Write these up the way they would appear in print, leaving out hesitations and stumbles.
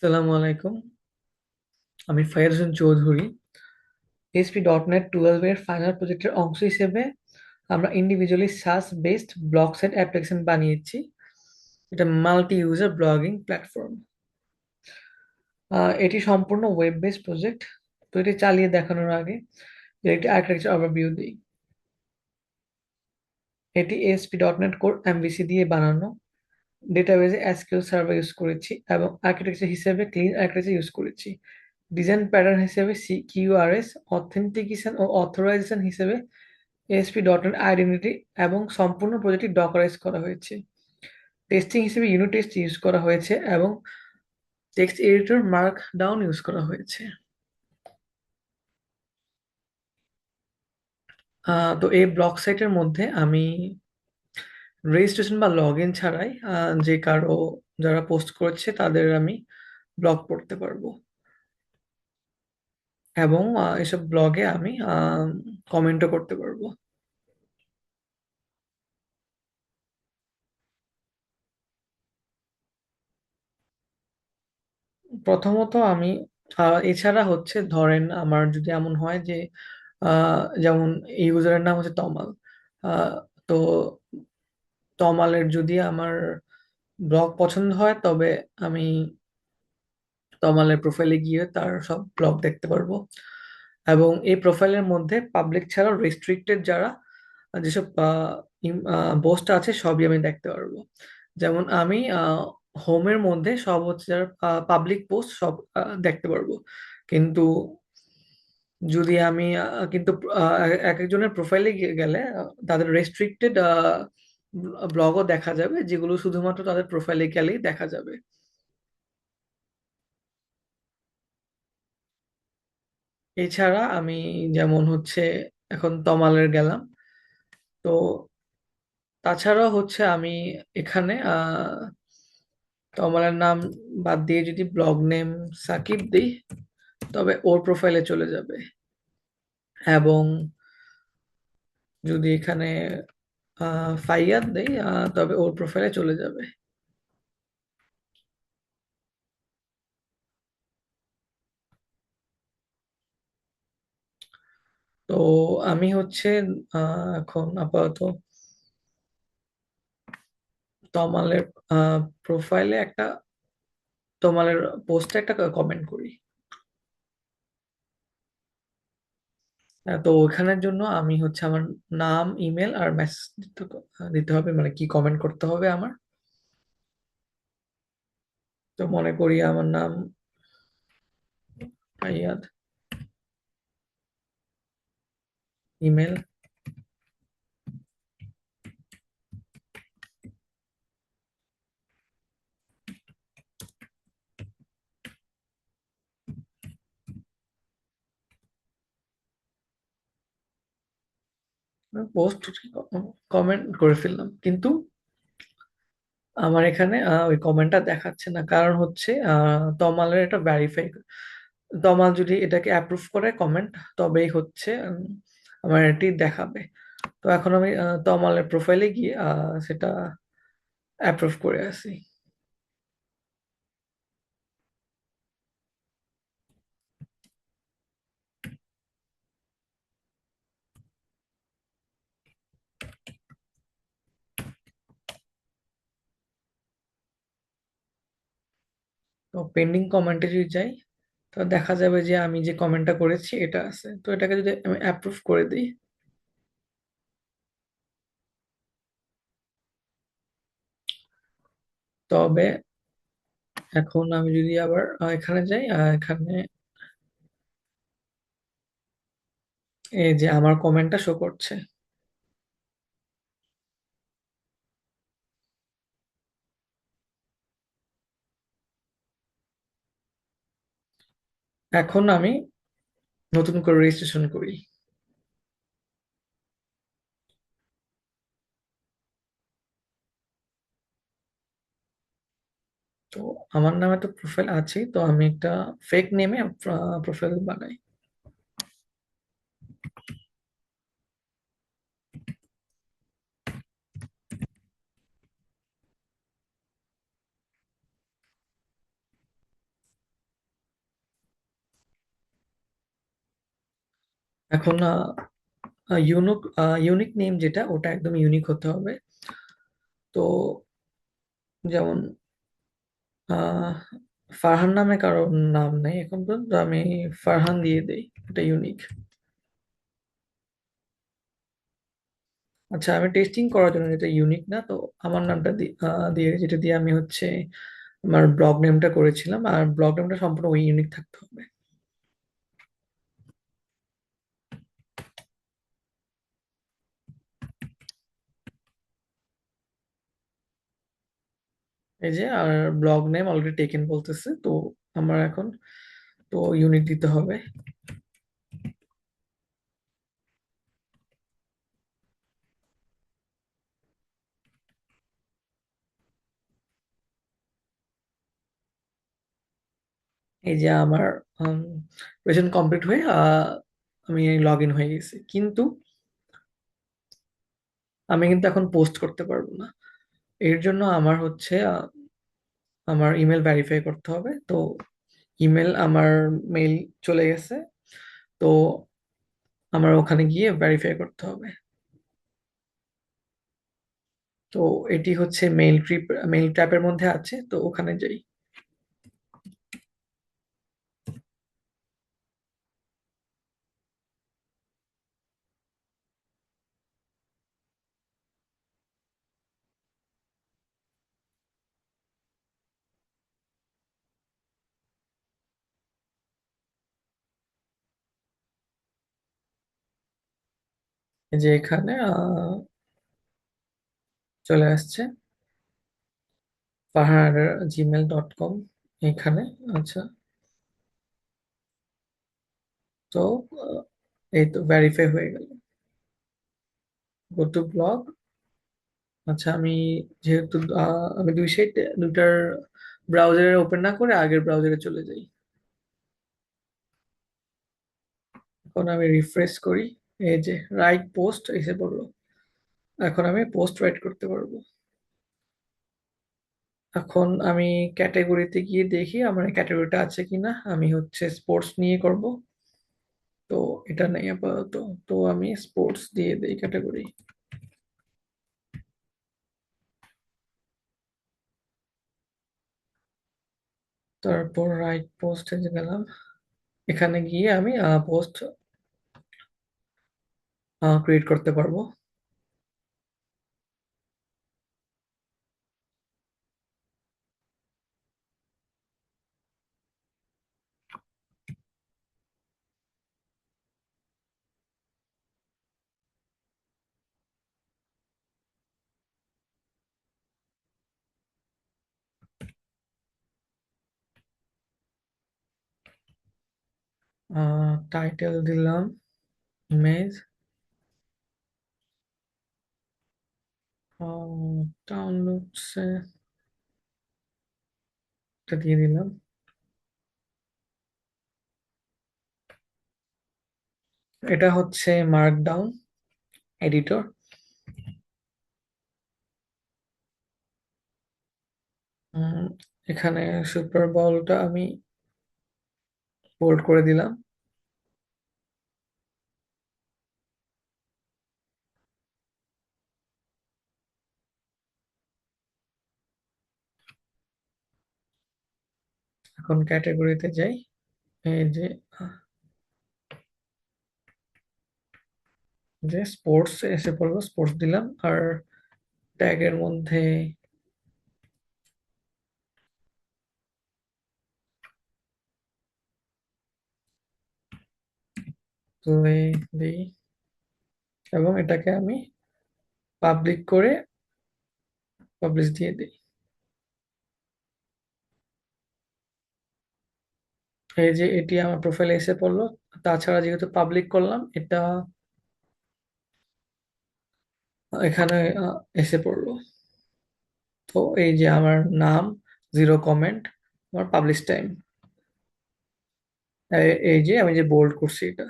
আসসালামু আলাইকুম। আমি ফায়াজ হোসেন চৌধুরী। ASP.NET 12 এর ফাইনাল প্রজেক্টের অংশ হিসেবে আমরা individually SaaS based blog site application বানিয়েছি। এটা মাল্টি ইউজার ব্লগিং প্ল্যাটফর্ম। এটি সম্পূর্ণ ওয়েব বেসড প্রজেক্ট। তো এটি চালিয়ে দেখানোর আগে এর একটি আর্কিটেকচার ওভারভিউ দিই। এটি ASP.NET কোর MVC দিয়ে বানানো। ডেটাবেজে এসকিউএল সার্ভার ইউজ করেছি এবং আর্কিটেকচার হিসেবে ক্লিন আর্কিটেকচার ইউজ করেছি। ডিজাইন প্যাটার্ন হিসেবে CQRS, অথেন্টিকেশন ও অথরাইজেশন হিসেবে ASP.NET আইডেন্টিটি এবং সম্পূর্ণ প্রজেক্টটি ডকারাইজ করা হয়েছে। টেস্টিং হিসেবে ইউনিট টেস্ট ইউজ করা হয়েছে এবং টেক্সট এডিটর মার্কডাউন ইউজ করা হয়েছে। তো এই ব্লগ সাইটের মধ্যে আমি রেজিস্ট্রেশন বা লগ ইন ছাড়াই যে কারো যারা পোস্ট করেছে তাদের আমি ব্লগ পড়তে পারবো এবং এসব ব্লগে আমি কমেন্টও করতে পারবো। প্রথমত আমি এছাড়া হচ্ছে ধরেন আমার যদি এমন হয় যে যেমন এই ইউজারের নাম হচ্ছে তমাল। আহ, তো তমালের যদি আমার ব্লগ পছন্দ হয় তবে আমি তমালের প্রোফাইলে গিয়ে তার সব ব্লগ দেখতে পারবো এবং এই প্রোফাইলের মধ্যে পাবলিক ছাড়াও রেস্ট্রিক্টেড যারা যেসব পোস্ট আছে সবই আমি দেখতে পারবো। যেমন আমি হোমের মধ্যে সব হচ্ছে যারা পাবলিক পোস্ট সব দেখতে পারবো। কিন্তু যদি আমি কিন্তু এক একজনের প্রোফাইলে গেলে তাদের রেস্ট্রিক্টেড ব্লগও দেখা যাবে যেগুলো শুধুমাত্র তাদের প্রোফাইলে গেলেই দেখা যাবে। এছাড়া আমি যেমন হচ্ছে এখন তমালের গেলাম। তো তাছাড়াও হচ্ছে আমি এখানে তমালের নাম বাদ দিয়ে যদি ব্লগ নেম সাকিব দিই তবে ওর প্রোফাইলে চলে যাবে এবং যদি এখানে ফাইয়াদ দেই তবে ওর প্রোফাইলে চলে যাবে। তো আমি হচ্ছে এখন আপাতত তমালের প্রোফাইলে একটা তমালের পোস্টে একটা কমেন্ট করি। তো ওখানের জন্য আমি হচ্ছে আমার নাম ইমেল আর মেসেজ দিতে দিতে হবে, মানে কি কমেন্ট করতে হবে আমার। তো মনে করি আমার নাম ফাইয়াদ, ইমেল পোস্ট কমেন্ট করে ফেললাম, কিন্তু আমার এখানে ওই কমেন্টটা দেখাচ্ছে না, কারণ হচ্ছে তমালের এটা ভেরিফাই, তমাল যদি এটাকে অ্যাপ্রুভ করে কমেন্ট তবেই হচ্ছে আমার এটি দেখাবে। তো এখন আমি তমালের প্রোফাইলে গিয়ে সেটা অ্যাপ্রুভ করে আসি। তো পেন্ডিং কমেন্টে যদি যাই তো দেখা যাবে যে আমি যে কমেন্টটা করেছি এটা আছে, তো এটাকে যদি আমি অ্যাপ্রুভ করে দিই তবে এখন আমি যদি আবার এখানে যাই, এখানে এই যে আমার কমেন্টটা শো করছে। এখন আমি নতুন করে রেজিস্ট্রেশন করি। তো আমার নামে তো প্রোফাইল আছে, তো আমি একটা ফেক নেমে প্রোফাইল বানাই। এখন ইউনিক নেম যেটা ওটা একদম ইউনিক হতে হবে। তো যেমন আহ ফারহান নামে কারো নাম নেই এখন পর্যন্ত, আমি ফারহান দিয়ে দেই, এটা ইউনিক। আচ্ছা, আমি টেস্টিং করার জন্য, যেটা ইউনিক না, তো আমার নামটা দিয়ে, যেটা দিয়ে আমি হচ্ছে আমার ব্লগ নেমটা করেছিলাম, আর ব্লগ নেমটা সম্পূর্ণ ওই ইউনিক থাকতে হবে। এই যে, আর ব্লগ নেম অলরেডি টেকেন বলতেছে, তো আমার এখন তো ইউনিক দিতে হবে। এই যে আমার প্রেজেন্ট কমপ্লিট হয়ে আমি লগ ইন হয়ে গেছি, কিন্তু আমি কিন্তু এখন পোস্ট করতে পারবো না। এর জন্য আমার হচ্ছে আমার ইমেল ভেরিফাই করতে হবে। তো আমার মেইল চলে গেছে, তো আমার ওখানে গিয়ে ভেরিফাই করতে হবে। তো এটি হচ্ছে মেইল ট্র্যাপের মধ্যে আছে, তো ওখানে যাই। এই যে এখানে চলে আসছে farhan@gmail.com এখানে। আচ্ছা, তো আহ, এই তো ভেরিফাই হয়ে গেল। Go to blog. আচ্ছা, আমি যেহেতু আমি দুইটার ব্রাউজারে ওপেন না করে আগের ব্রাউজারে চলে যাই। এখন আমি রিফ্রেশ করি, এই যে রাইট পোস্ট এসে পড়লো। এখন আমি পোস্ট রাইট করতে পারবো। এখন আমি ক্যাটাগরিতে গিয়ে দেখি আমার ক্যাটাগরিটা আছে কিনা। আমি হচ্ছে স্পোর্টস নিয়ে করব, তো এটা নেই আপাতত। তো আমি স্পোর্টস দিয়ে দেই ক্যাটাগরি। তারপর রাইট পোস্টে গেলাম, এখানে গিয়ে আমি পোস্ট ক্রিয়েট করতে পারবো। টাইটেল দিলাম ইমেজ, ডাউনলোডসে এটা দিয়ে দিলাম। এটা হচ্ছে মার্কডাউন এডিটর। এখানে সুপার বলটা আমি বোল্ড করে দিলাম। এখন ক্যাটাগরিতে যাই, এই যে স্পোর্টস এসে পড়লো, স্পোর্টস দিলাম। আর ট্যাগের মধ্যে তুলে দিই, এবং এটাকে আমি পাবলিক করে পাবলিশ দিয়ে দিই। এই যে এটি আমার প্রোফাইলে এসে পড়লো। তাছাড়া যেহেতু পাবলিক করলাম, এটা এখানে এসে পড়লো। তো এই যে আমার নাম, জিরো কমেন্ট, আমার পাবলিশ টাইম, এই যে আমি যে বোল্ড করছি এটা।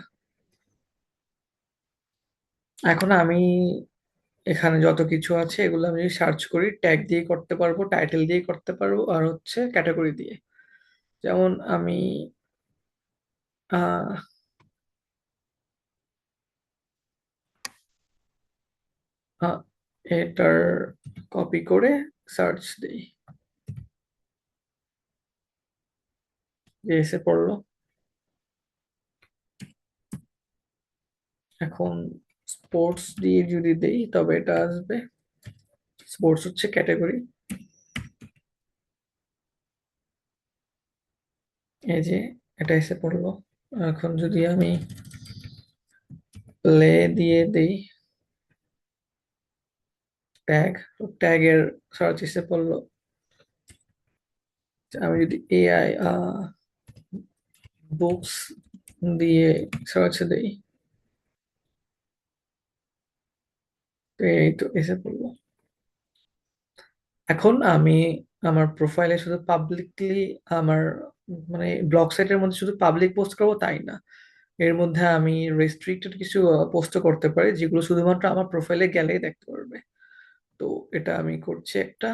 এখন আমি এখানে যত কিছু আছে এগুলো আমি সার্চ করি, ট্যাগ দিয়ে করতে পারবো, টাইটেল দিয়ে করতে পারবো, আর হচ্ছে ক্যাটাগরি দিয়ে। যেমন আমি আহ আহ, এটার কপি করে সার্চ দিই, যে এসে পড়লো। এখন স্পোর্টস দিয়ে যদি দেই তবে এটা আসবে। স্পোর্টস হচ্ছে ক্যাটাগরি। এই যে এটা এসে পড়লো। এখন যদি আমি প্লে দিয়ে দেই ট্যাগ, ট্যাগের সার্চ এসে পড়লো। আমি যদি এআই বুকস দিয়ে সার্চ দেই, তো এই তো এসে পড়লো। এখন আমি আমার প্রোফাইলে শুধু পাবলিকলি আমার মানে ব্লগ সাইটের মধ্যে শুধু পাবলিক পোস্ট করবো তাই না, এর মধ্যে আমি রেস্ট্রিক্টেড কিছু পোস্ট করতে পারি যেগুলো শুধুমাত্র আমার প্রোফাইলে গেলেই দেখতে পারবে। তো এটা আমি করছি একটা।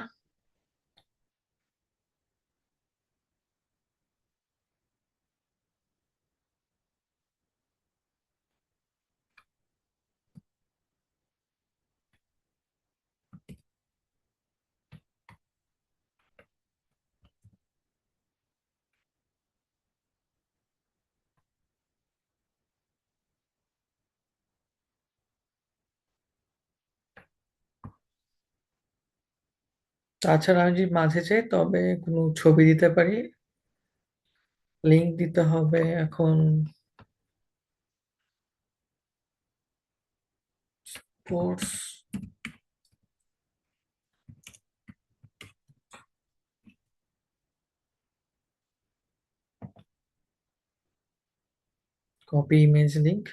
তাছাড়া আমি যদি মাঝে চাই তবে কোনো ছবি দিতে পারি, লিংক দিতে হবে। এখন post copy image link,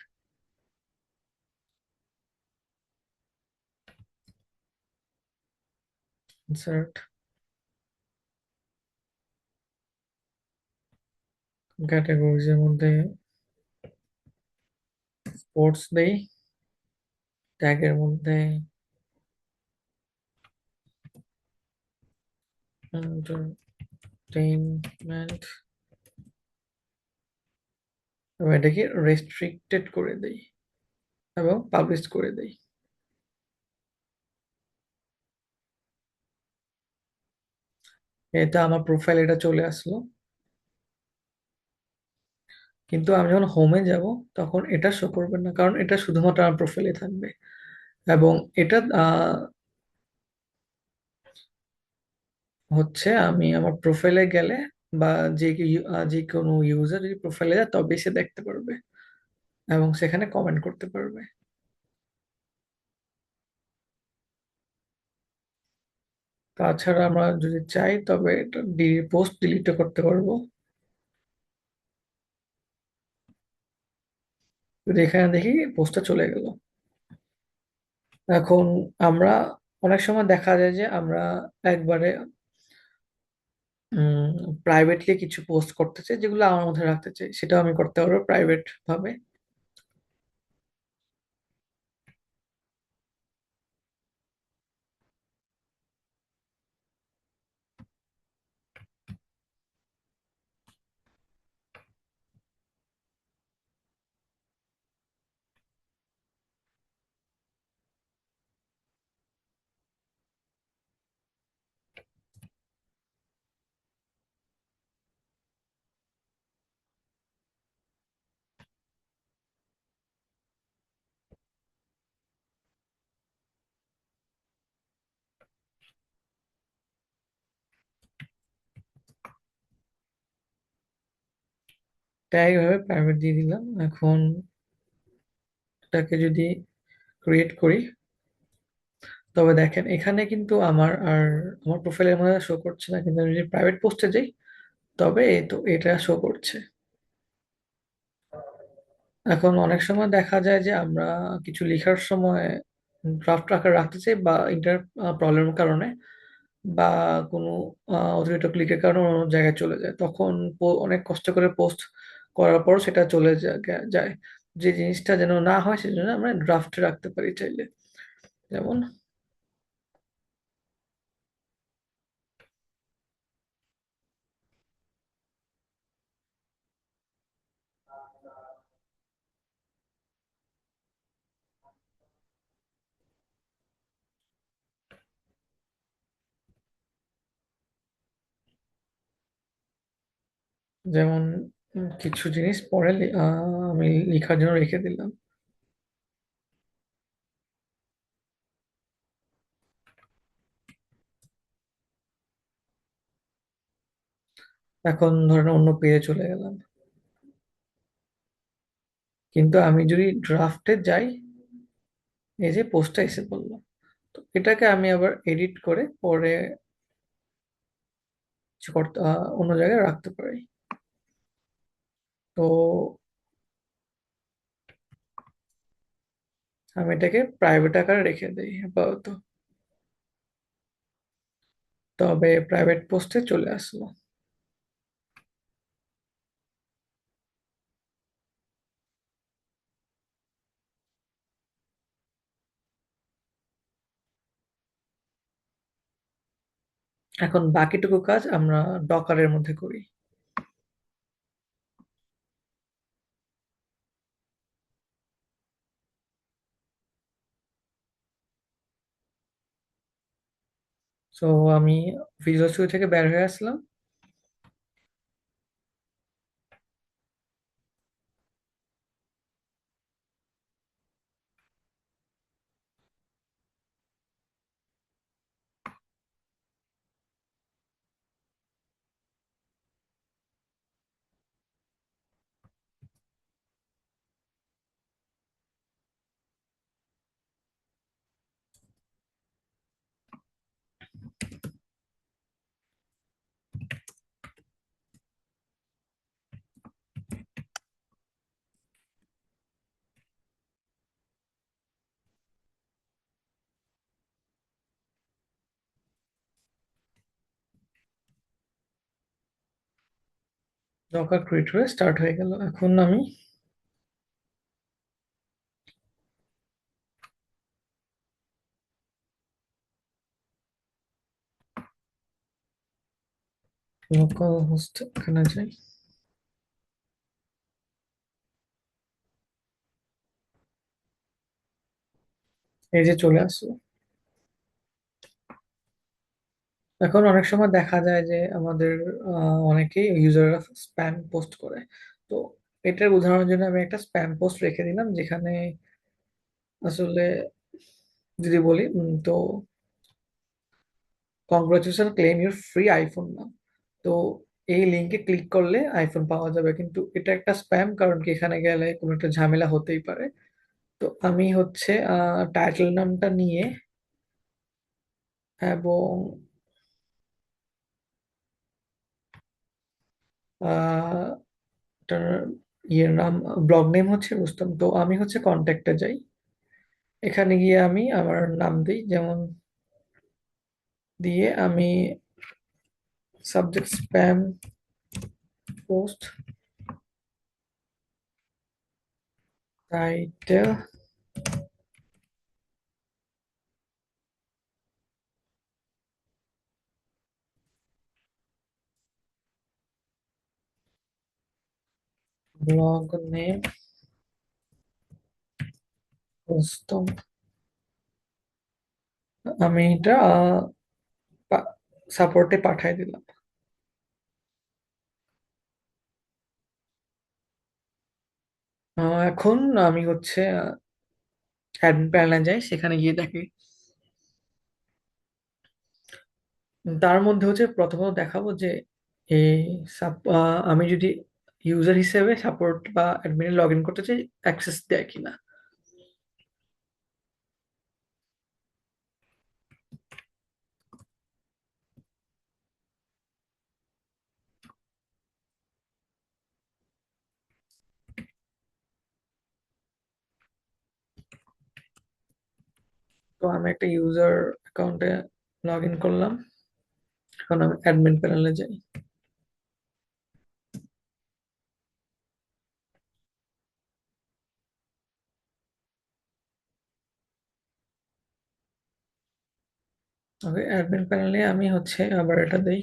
insert categories এর মধ্যে স্পোর্টস দেই, ট্যাগের মধ্যে এন্টারটেইনমেন্ট, এবং এটাকে রেস্ট্রিক্টেড করে দেই এবং পাবলিশ করে দেই। এটা আমার প্রোফাইল এটা চলে আসলো, কিন্তু আমি যখন হোমে যাব তখন এটা শো করবে না, কারণ এটা শুধুমাত্র আমার প্রোফাইলে থাকবে। এবং এটা হচ্ছে আমি আমার প্রোফাইলে গেলে বা যে কোনো ইউজার যদি প্রোফাইলে যায় তবে সে দেখতে পারবে এবং সেখানে কমেন্ট করতে পারবে। তাছাড়া আমরা যদি চাই তবে এটা পোস্ট ডিলিটও করতে পারবো। যদি এখানে দেখি পোস্টটা চলে গেল। এখন আমরা অনেক সময় দেখা যায় যে আমরা একবারে প্রাইভেটলি কিছু পোস্ট করতে চাই যেগুলো আমার মধ্যে রাখতে চাই, সেটাও আমি করতে পারবো প্রাইভেট ভাবে। তাই এইভাবে প্রাইভেট দিয়ে দিলাম। এখন এটাকে যদি ক্রিয়েট করি তবে দেখেন এখানে কিন্তু আমার প্রোফাইলের মধ্যে শো করছে না, কিন্তু আমি যদি প্রাইভেট পোস্টে যাই তবে এই তো এটা শো করছে। এখন অনেক সময় দেখা যায় যে আমরা কিছু লেখার সময় ড্রাফট আকারে রাখতে চাই বা ইন্টারনেট প্রবলেমের কারণে বা কোনো অতিরিক্ত ক্লিকের কারণে অন্য জায়গায় চলে যায়, তখন অনেক কষ্ট করে পোস্ট করার পর সেটা চলে যায়। যে জিনিসটা যেন না হয় সেজন্য আমরা ড্রাফটে রাখতে পারি চাইলে। যেমন যেমন কিছু জিনিস পরে আমি লেখার জন্য রেখে দিলাম। এখন ধরেন অন্য পেজে চলে গেলাম, কিন্তু আমি যদি ড্রাফটে যাই, এই যে পোস্টটা এসে পড়লো, তো এটাকে আমি আবার এডিট করে পরে কিছু করতে অন্য জায়গায় রাখতে পারি। তো আমি এটাকে প্রাইভেট আকারে রেখে দিই আপাতত। তবে প্রাইভেট পোস্টে চলে আসলো। এখন বাকিটুকু কাজ আমরা ডকারের মধ্যে করি। তো আমি ভিজুয়াল স্টুডিও থেকে বের হয়ে আসলাম। ডকার ক্রিয়েট হয়ে স্টার্ট হয়ে গেল। এখন আমি লোকাল হোস্ট এখানে যাই। এই যে চলে আসলো। এখন অনেক সময় দেখা যায় যে আমাদের অনেকেই ইউজাররা স্প্যাম পোস্ট করে। তো এটার উদাহরণের জন্য আমি একটা স্প্যাম পোস্ট রেখে দিলাম, যেখানে আসলে যদি বলি তো congratulation, claim your free iPhone now. তো এই লিঙ্কে ক্লিক করলে আইফোন পাওয়া যাবে, কিন্তু এটা একটা স্প্যাম, কারণ কি এখানে গেলে কোনো একটা ঝামেলা হতেই পারে। তো আমি হচ্ছে টাইটেল নামটা নিয়ে এবং আহ, এটার ইয়ের নাম, ব্লগ নেম হচ্ছে রুস্তম। তো আমি হচ্ছে কন্ট্যাক্টে যাই, এখানে গিয়ে আমি আমার নাম দিই, যেমন দিয়ে আমি subject spam post, title blog name Rustam. আমি এটা সাপোর্টে পাঠাই দিলাম। এখন আমি হচ্ছে অ্যাডমিন প্যানেলে যাই, সেখানে গিয়ে দেখি তার মধ্যে হচ্ছে প্রথমত দেখাবো যে এই আমি যদি ইউজার হিসেবে সাপোর্ট বা অ্যাডমিনে লগ ইন করতে চাই, অ্যাক্সেস দেয় কিনা। তো আমি একটা ইউজার অ্যাকাউন্টে লগ ইন করলাম। এখন আমি অ্যাডমিন প্যানেলে যাই। ওকে, অ্যাডমিন প্যানেলে আমি হচ্ছে আবার এটা দেই,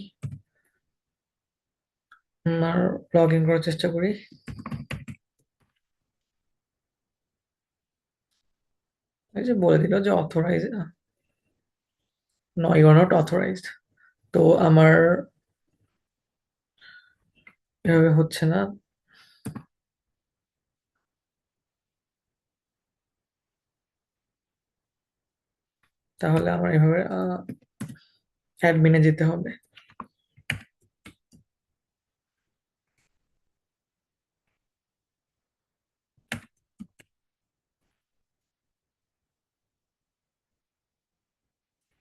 আর লগ ইন করার চেষ্টা করি। এই যে বলে দিল যে authorise, no you are not authorised. তো আমার এভাবে হচ্ছে না। তাহলে আমার এভাবে অ্যাডমিনে যেতে হবে।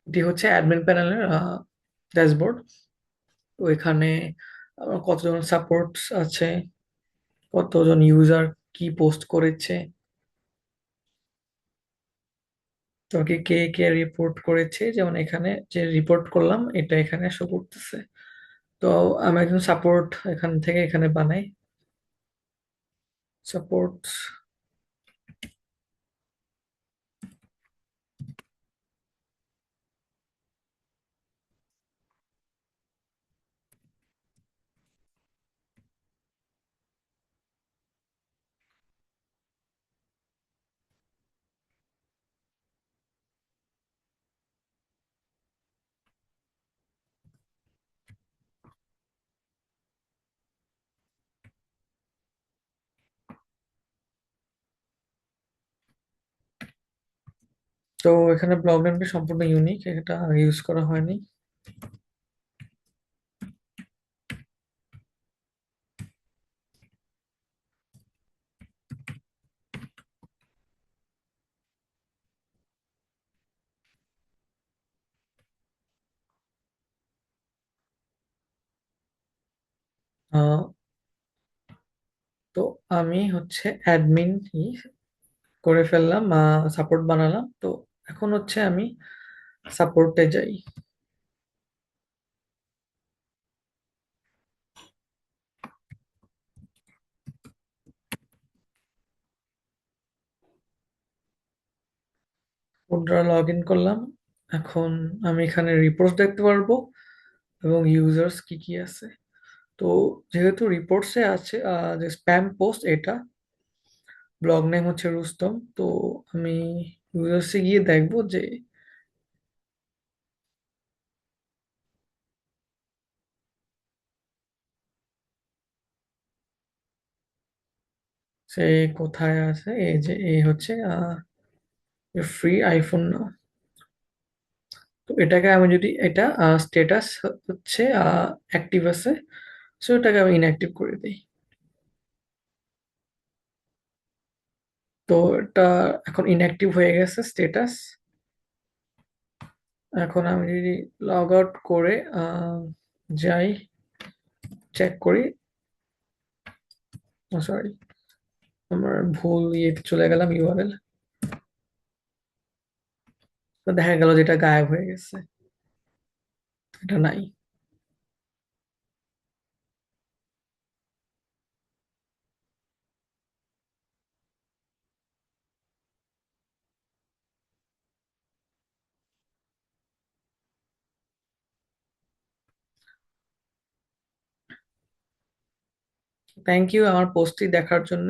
এটি হচ্ছে অ্যাডমিন প্যানেলের ড্যাশবোর্ড। তো এখানে আমার কতজন সাপোর্ট আছে, কতজন ইউজার কি পোস্ট করেছে, তো কি কে কে রিপোর্ট করেছে, যেমন এখানে যে রিপোর্ট করলাম এটা এখানে শো করতেছে। তো আমি একজন সাপোর্ট এখান থেকে এখানে বানাই, সাপোর্ট। তো এখানে ব্লগ নেমটি সম্পূর্ণ ইউনিক, এটা ইউজ করা হয়নি। আহ, তো আমি হচ্ছে অ্যাডমিন করে ফেললাম, সাপোর্ট বানালাম। তো এখন হচ্ছে আমি সাপোর্টে যাই। পুনরায় লগ ইন করলাম। এখন আমি এখানে রিপোর্টস দেখতে পারবো এবং ইউজার্স কি কি আছে। তো যেহেতু রিপোর্টসে আছে যে স্প্যাম পোস্ট, এটা ব্লগ নেম হচ্ছে রুস্তম। তো আমি ইউজার্সে গিয়ে দেখবো যে সে কোথায় আছে। এই যে এই হচ্ছে ফ্রি আইফোন না। তো এটাকে আমি যদি এটা স্টেটাস হচ্ছে অ্যাক্টিভ আছে, সো এটাকে আমি ইনঅ্যাক্টিভ করে দিই। তো এটা এখন ইনঅ্যাক্টিভ হয়ে গেছে স্টেটাস। এখন আমি যদি লগ আউট করে যাই, চেক করি। সরি, আমার ভুল ইয়েতে চলে গেলাম ইউআরএল। তো দেখা গেল যেটা গায়েব হয়ে গেছে, এটা নাই। থ্যাংক ইউ আমার পোস্টটি দেখার জন্য।